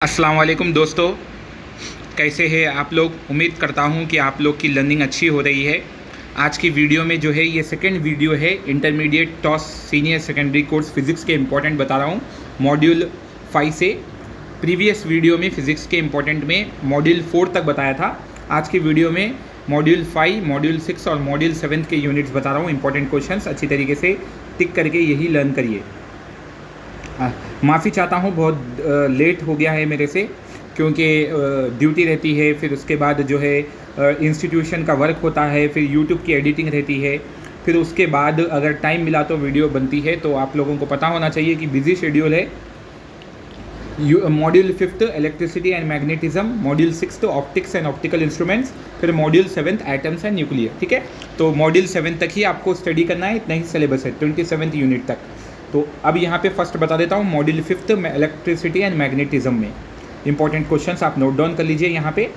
अस्सलाम वालेकुम दोस्तों, कैसे हैं आप लोग। उम्मीद करता हूं कि आप लोग की लर्निंग अच्छी हो रही है। आज की वीडियो में जो है ये सेकंड वीडियो है, intermediate toss senior secondary course physics के इम्पोर्टेंट बता रहा हूं मॉड्यूल 5 से। प्रीवियस वीडियो में फ़िज़िक्स के इम्पोर्टेंट में मॉड्यूल 4 तक बताया था। आज की वीडियो में मॉड्यूल 5, मॉड्यूल 6 और मॉड्यूल 7 के यूनिट्स बता रहा हूँ। इंपॉर्टेंट क्वेश्चंस अच्छी तरीके से टिक करके यही लर्न करिए। माफ़ी चाहता हूँ, बहुत लेट हो गया है मेरे से, क्योंकि ड्यूटी रहती है, फिर उसके बाद जो है इंस्टीट्यूशन का वर्क होता है, फिर यूट्यूब की एडिटिंग रहती है, फिर उसके बाद अगर टाइम मिला तो वीडियो बनती है। तो आप लोगों को पता होना चाहिए कि बिजी शेड्यूल है। Module 5 electricity and magnetism, module 6 optics and optical instruments, फिर मॉड्यूल 7 एटम्स एंड न्यूक्लियर। ठीक है, तो मॉड्यूल 7 तक ही आपको स्टडी करना है, इतना ही सिलेबस है 27th यूनिट तक। तो अब यहाँ पे फर्स्ट बता देता हूँ मॉड्यूल 5 में इलेक्ट्रिसिटी एंड मैग्नेटिज्म में इंपॉर्टेंट क्वेश्चंस आप नोट डाउन कर लीजिए यहाँ पे।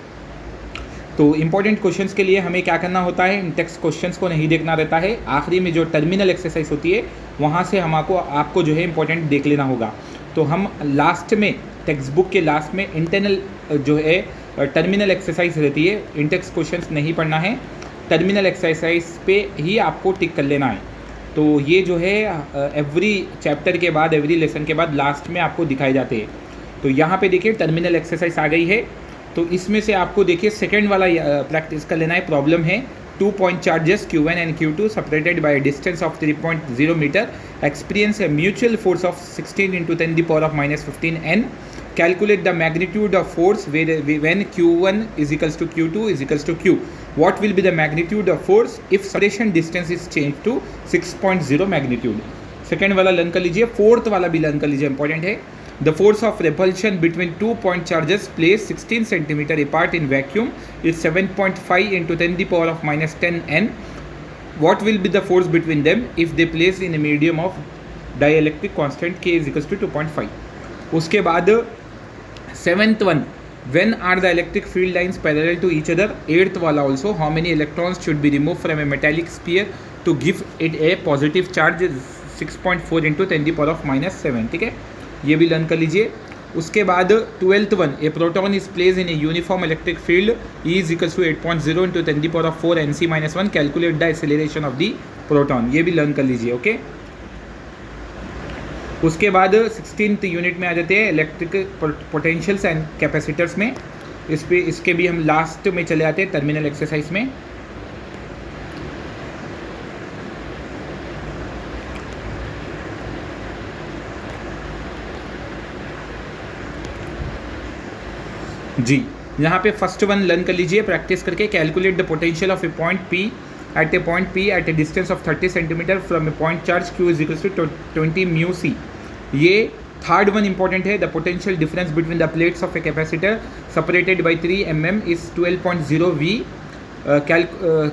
तो इंपॉर्टेंट क्वेश्चंस के लिए हमें क्या करना होता है, इन टेक्स्ट क्वेश्चंस को नहीं देखना रहता है। आखिरी में जो टर्मिनल एक्सरसाइज होती है वहाँ से आपको जो है इंपॉर्टेंट देख लेना होगा। तो हम लास्ट में टेक्स्ट बुक के लास्ट में इंटरनल जो है टर्मिनल एक्सरसाइज रहती है, इन टेक्स्ट क्वेश्चंस नहीं पढ़ना है, टर्मिनल एक्सरसाइज पे ही आपको टिक कर लेना है। तो ये जो है एवरी चैप्टर के बाद, एवरी लेसन के बाद लास्ट में आपको दिखाए जाते हैं। तो यहाँ पे देखिए टर्मिनल एक्सरसाइज आ गई है। तो इसमें से आपको देखिए सेकंड वाला प्रैक्टिस कर लेना है। प्रॉब्लम है 2 point charges Q1 and Q2 separated by distance of 3.0 metre experience a mutual force of 16 × 10⁻⁻15 N। Calculate the magnitude of force when Q1 is equals to Q2 is equals to Q. What will be the magnitude of force if separation distance is changed to 6.0 magnitude? Second वाला learn कर लीजिए, fourth वाला भी learn कर लीजिए, important है। The force of repulsion between 2 point charges placed 16 cm apart in vacuum is 7.5 × 10⁻⁻10 N. What will be the force between them if they placed in a medium of dielectric constant K is equals to 2.5? उसके बाद 7th one, when are the electric field lines parallel to each other? 8th वाला also, how many electrons should be removed from a metallic sphere to give it a positive charge 6.4 × 10⁻⁻7? ठीक है, ये भी learn कर लीजिए। उसके बाद 12th one, A proton is place in a uniform electric field E is equals to 8.0 × 10⁻⁴ Nc-1, calculate the acceleration of the proton. ये भी लर्न कर लीजिए, ओके। उसके बाद 16th यूनिट में आ जाते हैं इलेक्ट्रिक पोटेंशियल्स एंड कैपेसिटर्स में। इसके भी हम लास्ट में चले आते हैं टर्मिनल एक्सरसाइज में। जी, यहाँ पे फर्स्ट वन लर्न कर लीजिए प्रैक्टिस करके। Calculate the potential of A point P at a point P at a distance of 30 cm from a point charge Q is equals to 20 μc। ये third one important है। The potential difference between the plates of a capacitor separated by 3 mm is 12.0 V।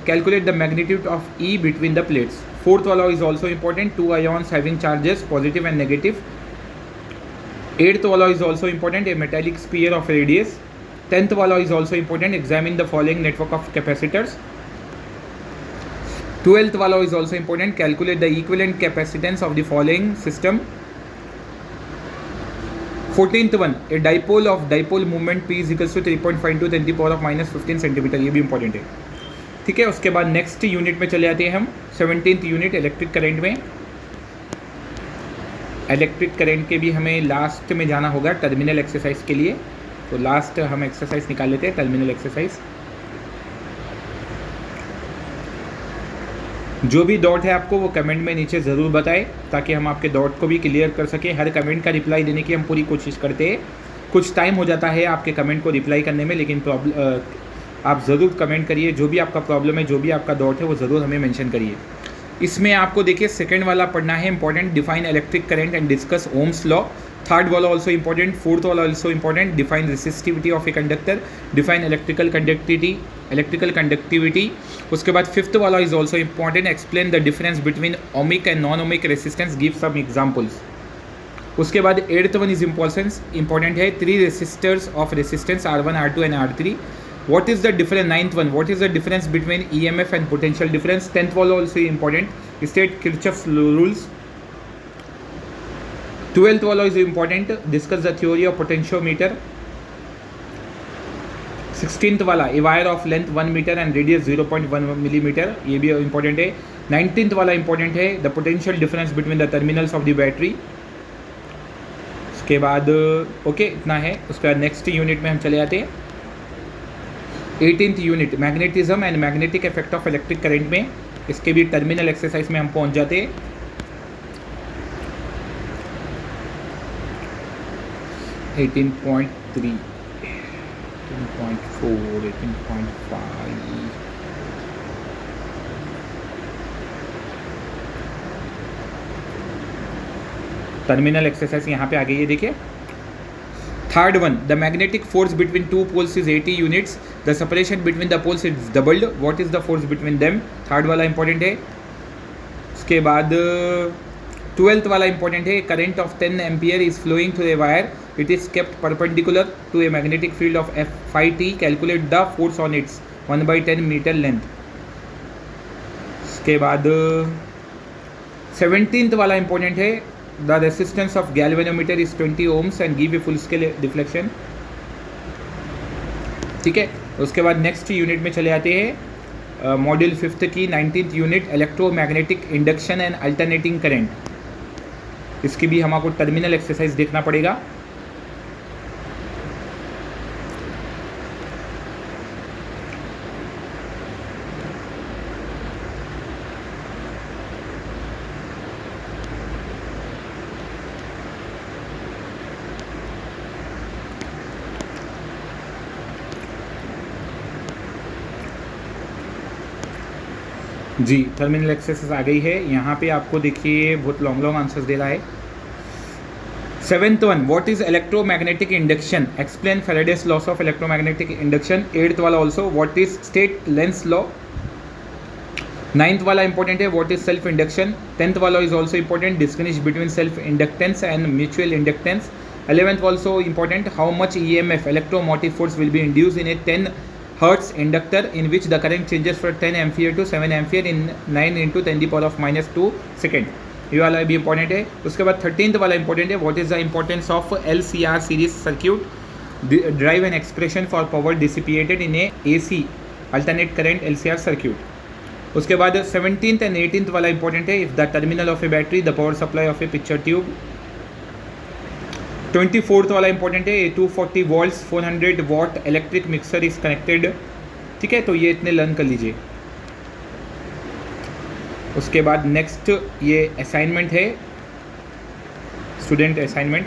Calculate the magnitude of E between the plates. Fourth वाला is also important, 2 ions having charges positive and negative. 8th वाला is also important, a metallic sphere of radius. 10th वाला is also important, examine the following network of capacitors. 12th वाला is also important, calculate the equivalent capacitance of the following system। 14th one, a dipole of dipole moment P is equals to 3.5 × 10⁻⁻15 cm। ये भी important है, ठीक है। उसके बाद next unit में चले आते हैं हम 17th यूनिट इलेक्ट्रिक करंट में। इलेक्ट्रिक करंट के भी हमें लास्ट में जाना होगा टर्मिनल एक्सरसाइज के लिए। तो लास्ट हम एक्सरसाइज निकाल लेते हैं, टर्मिनल एक्सरसाइज। जो भी डाउट है आपको वो कमेंट में नीचे ज़रूर बताएं, ताकि हम आपके डाउट को भी क्लियर कर सकें। हर कमेंट का रिप्लाई देने की हम पूरी कोशिश करते हैं। कुछ टाइम हो जाता है आपके कमेंट को रिप्लाई करने में, लेकिन आप ज़रूर कमेंट करिए। जो भी आपका प्रॉब्लम है, जो भी आपका डाउट है, वो ज़रूर हमें मेंशन करिए। इसमें आपको देखिए सेकंड वाला पढ़ना है important, define electric current and discuss ohm's law. Third वाला ऑल्सो इंपॉर्टेंट, फोर्थ वाला also important, define resistivity of a conductor, define electrical conductivity. उसके बाद 5th वाला is also important, explain the difference between ohmic and non ohmic resistance, give some examples. उसके बाद 8th one is important है, 3 resistors of resistance R1, R2 and R3। What is the difference, 9th one, what is the difference between EMF and potential difference. 10th वाला also important, state Kirchhoff's rules. 12th वाला is important, discuss the theory of potentiometer. 16th वाला a wire of length 1 metre and radius 0.1 millimetre, ये भी important है। 19th वाला important है, the potential difference between the terminals of the battery. उसके बाद okay इतना है। उसके बाद नेक्स्ट यूनिट में हम चले जाते हैं 18th unit, magnetism and magnetic effect of electric current में। इसके भी टर्मिनल एक्सरसाइज में हम पहुंच जाते हैं। एटीन पॉइंट 3, 18.4, 18.5, टर्मिनल एक्सरसाइज यहाँ पे आ गई है, देखिए। Third one, the magnetic force between two poles is 80 units, the separation between the poles is doubled, what is the force between them. Third वाला इंपॉर्टेंट है। उसके बाद 12th वाला इंपॉर्टेंट है, current of 10 ampere is flowing through a wire, it is kept perpendicular to a magnetic field of F5T, calculate the force on its 1/10 metre length. उसके बाद 17th वाला important है, the resistance of galvanometer is 20 ohms and give a full scale deflection. ठीक है। उसके बाद next unit में चले आते हैं मॉड्यूल 5th की 19th unit, electromagnetic induction and alternating current. इसकी भी हमको टर्मिनल एक्सरसाइज देखना पड़ेगा। जी, टर्मिनल एक्सरसाइज आ गई है। यहाँ पे आपको देखिए बहुत लॉन्ग आंसर्स दे रहा है। 7th one, what is electromagnetic induction, explain Faraday's loss of electromagnetic induction. 8th वाला also, what is state Lenz law. 9th वाला इंपॉर्टेंट है, what is self induction. 10th वाला is also important, distinguish between self inductance and mutual inductance. 11th also important, how much EMF electromotive force will be induce in A 10 Hertz inductor in which the current changes from 10 ampere to 7 ampere in 9 × 10⁻²2 second। ये वाला भी important है। उसके बाद 13th वाला important है, what is the importance of LCR series circuit, drive an expression for power dissipated in a AC alternate current LCR circuit. उसके बाद 17th एंड 18th वाला इंपॉर्टेंट है, if the terminal of a battery the power supply of a picture tube. 24th वाला important है, 240 volts 400 watt electric mixer is connected. ठीक है, तो ये इतने लर्न कर लीजिए। उसके बाद नेक्स्ट ये असाइनमेंट है, स्टूडेंट असाइनमेंट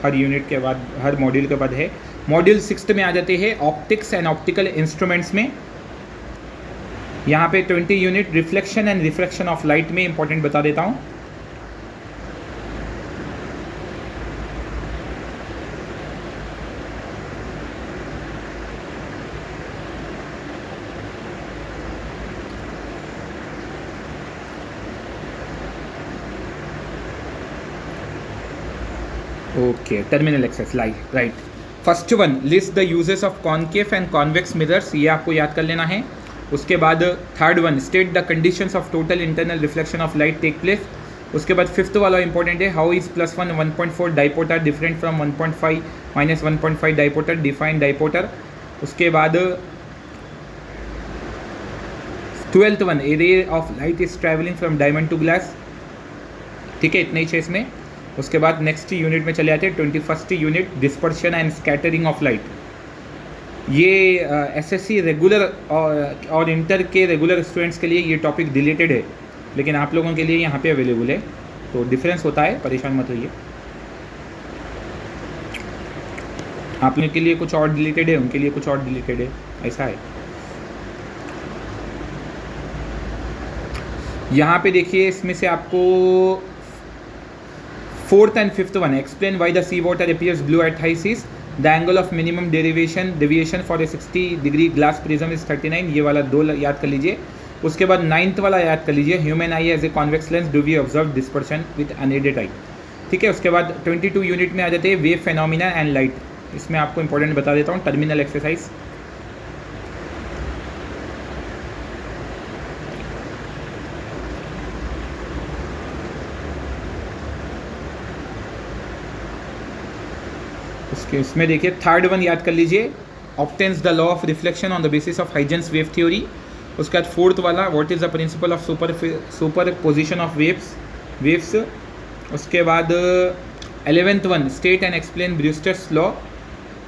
हर यूनिट के बाद, हर मॉड्यूल के बाद है। मॉड्यूल 6th में आ जाते हैं ऑप्टिक्स एंड ऑप्टिकल इंस्ट्रूमेंट्स में। यहाँ पे 20 unit reflection and refraction of light में इंपॉर्टेंट बता देता हूँ। Okay, terminal exercise right. First one, list the uses of concave and convex mirrors, ये आपको याद कर लेना है। उसके बाद third one, state the conditions of total internal reflection of light take place. उसके बाद 5th वाला इंपॉर्टेंट है, how is +1 1.4 dioptre different from 1.5 -1.5 dioptre, define dioptre. उसके बाद 12th one, a ray of light is travelling from diamond to glass. ठीक है, इतने ही 6 इसमें। उसके बाद नेक्स्ट यूनिट में चले आते हैं 21st unit, dispersion and scattering of light. ये SSC रेगुलर और इंटर के रेगुलर स्टूडेंट्स के लिए ये टॉपिक डिलीटेड है, लेकिन आप लोगों के लिए यहाँ पे अवेलेबल है, तो डिफरेंस होता है, परेशान मत होइए। आप लोगों के लिए कुछ और डिलीटेड है, उनके लिए कुछ और डिलीटेड है, ऐसा है। यहाँ पे देखिए, इसमें से आपको 4th and 5th one, explain why the sea water appears blue at high seas, the angle of minimum deviation for a 60-degree glass prism is 39। ये वाला 2 याद कर लीजिए। उसके बाद 9th वाला याद कर लीजिए, human eye as a convex lens, do we observe dispersion with unaided eye. ठीक है। उसके बाद 22 यूनिट में आ जाते हैं वेव फेनोमिना एंड लाइट। इसमें आपको इंपॉर्टेंट बता देता हूँ, टर्मिनल एक्सरसाइज। इसमें देखिए थर्ड वन याद कर लीजिए, obtains the law of reflection on the basis of Huygens wave theory. उसके बाद फोर्थ वाला what is the principle of superposition of waves. उसके बाद 11th one state and explain Brewster's law.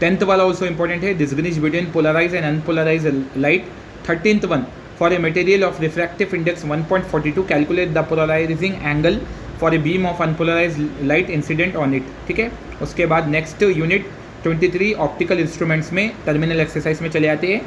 10th वाला also important है, distinguish between polarise and unpolarise light. 13th one for a material of refractive index 1.42 calculate the polarising angle for a beam of unpolarise light incident on it. ठीक है, उसके बाद next unit 23 optical instruments में terminal exercise में चले आते हैं।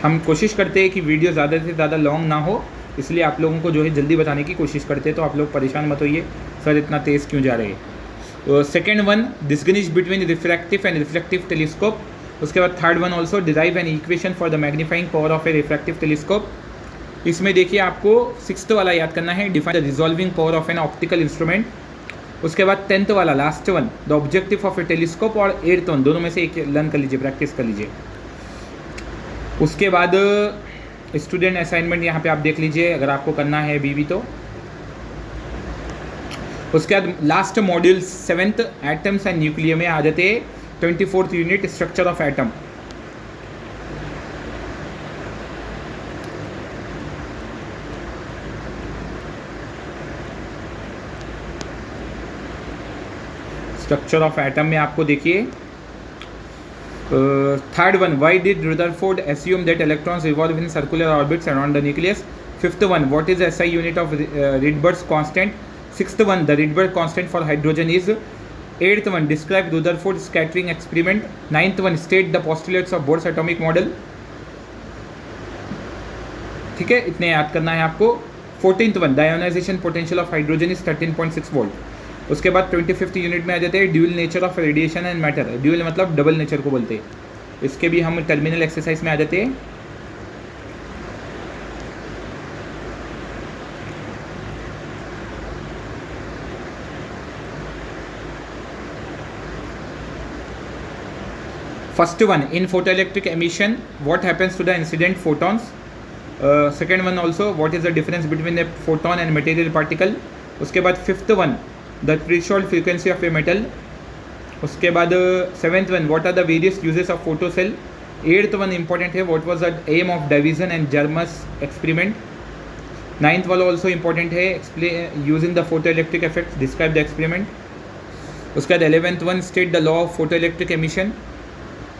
हम कोशिश करते हैं कि वीडियो ज़्यादा से ज़्यादा लॉन्ग ना हो, इसलिए आप लोगों को जो है जल्दी बताने की कोशिश करते हैं, तो आप लोग परेशान मत होइए सर इतना तेज़ क्यों जा रहे हैं। Second one distinguish between refractive and reflective telescope. उसके बाद third one also derive an equation for the magnifying power of A refractive telescope. इसमें देखिए आपको 6th वाला याद करना है, define the resolving power of an optical instrument. उसके बाद 10th वाला last one the objective of A telescope, और 8th वन दोनों में से एक लर्न कर लीजिए, प्रैक्टिस कर लीजिए। उसके बाद स्टूडेंट असाइनमेंट यहाँ पे आप देख लीजिए अगर आपको करना है अभी भी तो। उसके बाद last module 7th atoms and nuclear में आ जाते हैं 24th unit structure of atom. Structure of atom में आपको देखिए third one why did Rutherford assume that electrons revolve in circular orbits around the nucleus। 5th one what is the SI unit of Rydberg's constant। 6th one the Rydberg constant for hydrogen is। 8th one describe Rutherford scattering experiment। 9th one state the postulates of Bohr's atomic model। ठीक है, इतने याद करना है आपको। 14th one the ionization potential of hydrogen is 13.6 volt. उसके बाद 25th unit में आ जाते हैं dual nature of radiation and matter. Dual मतलब डबल नेचर को बोलते हैं, इसके भी हम टर्मिनल एक्सरसाइज में आ जाते हैं। First one in photoelectric emission what happens to the incident photons. Second one also what is the difference between a photon and material particle. उसके बाद 5th one the threshold frequency of a metal. उसके बाद 7th one what are the various uses of photo cell. 8th one important है what was the aim of Davisson and Germer's experiment. 9th वाला also important है explain using the photo electric effects describe the experiment. उसके बाद 11th one state the law of photo electric emission.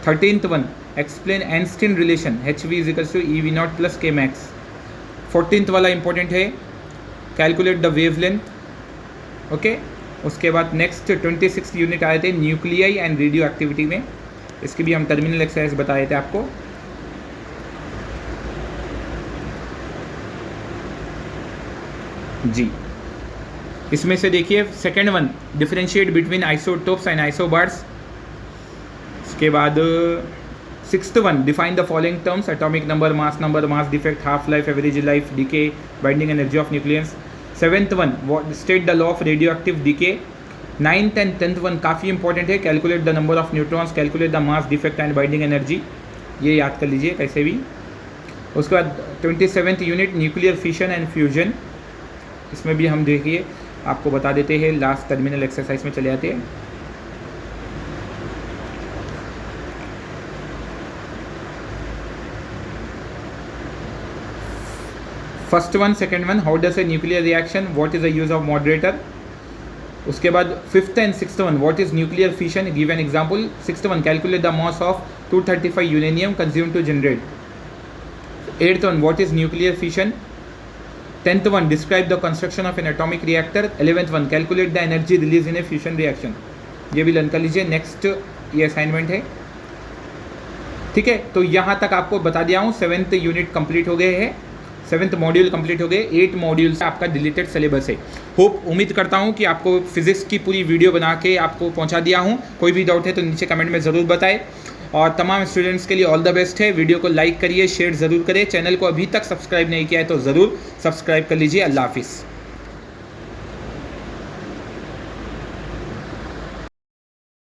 13th one explain Einstein relation HV = EV0 + K max। 14th वाला important है calculate the wavelength. Okay, उसके बाद next 26th unit आए थे nuclei and radio activity में, इसकी भी हम टर्मिनल एक्सरसाइज बताए थे आपको। जी, इसमें से देखिए second one differentiate between isotopes and isobars. उसके बाद 6th one define the following terms atomic number, mass defect, half life, average life, decay, binding energy of nucleus. 7th one state the law of radioactive decay. 9th and 10th one काफ़ी important है calculate the number of neutrons, calculate the mass defect and binding energy, ये याद कर लीजिए कैसे भी। उसके बाद 27th unit nuclear fission and fusion, इसमें भी हम देखिए आपको बता देते हैं, लास्ट टर्मिनल एक्सरसाइज में चले आते हैं। First one second one how does a nuclear reaction, what is the use of moderator. उसके बाद 5th and 6th one what is nuclear fission, give an example. 6th one calculate the mass of 235 uranium consume to generate. 8th one what is nuclear fission. 10th one describe the construction of an atomic reactor. 11th one calculate the energy release in a fusion reaction, ये भी learn कर लीजिए। Next ये assignment है, ठीक है। तो यहाँ तक आपको बता दिया हूँ 7th यूनिट कंप्लीट हो गए हैं, 7th मॉड्यूल कंप्लीट हो गए, 8 मॉड्यूल से आपका डिलीटेड सिलेबस है। होप उम्मीद करता हूँ कि आपको फिजिक्स की पूरी वीडियो बना के आपको पहुँचा दिया हूँ। कोई भी डाउट है तो नीचे कमेंट में ज़रूर बताएं, और तमाम स्टूडेंट्स के लिए ऑल द बेस्ट है। वीडियो को लाइक करिए, शेयर ज़रूर करें, चैनल को अभी तक सब्सक्राइब नहीं किया है तो ज़रूर सब्सक्राइब कर लीजिए। अल्लाह हाफिज़।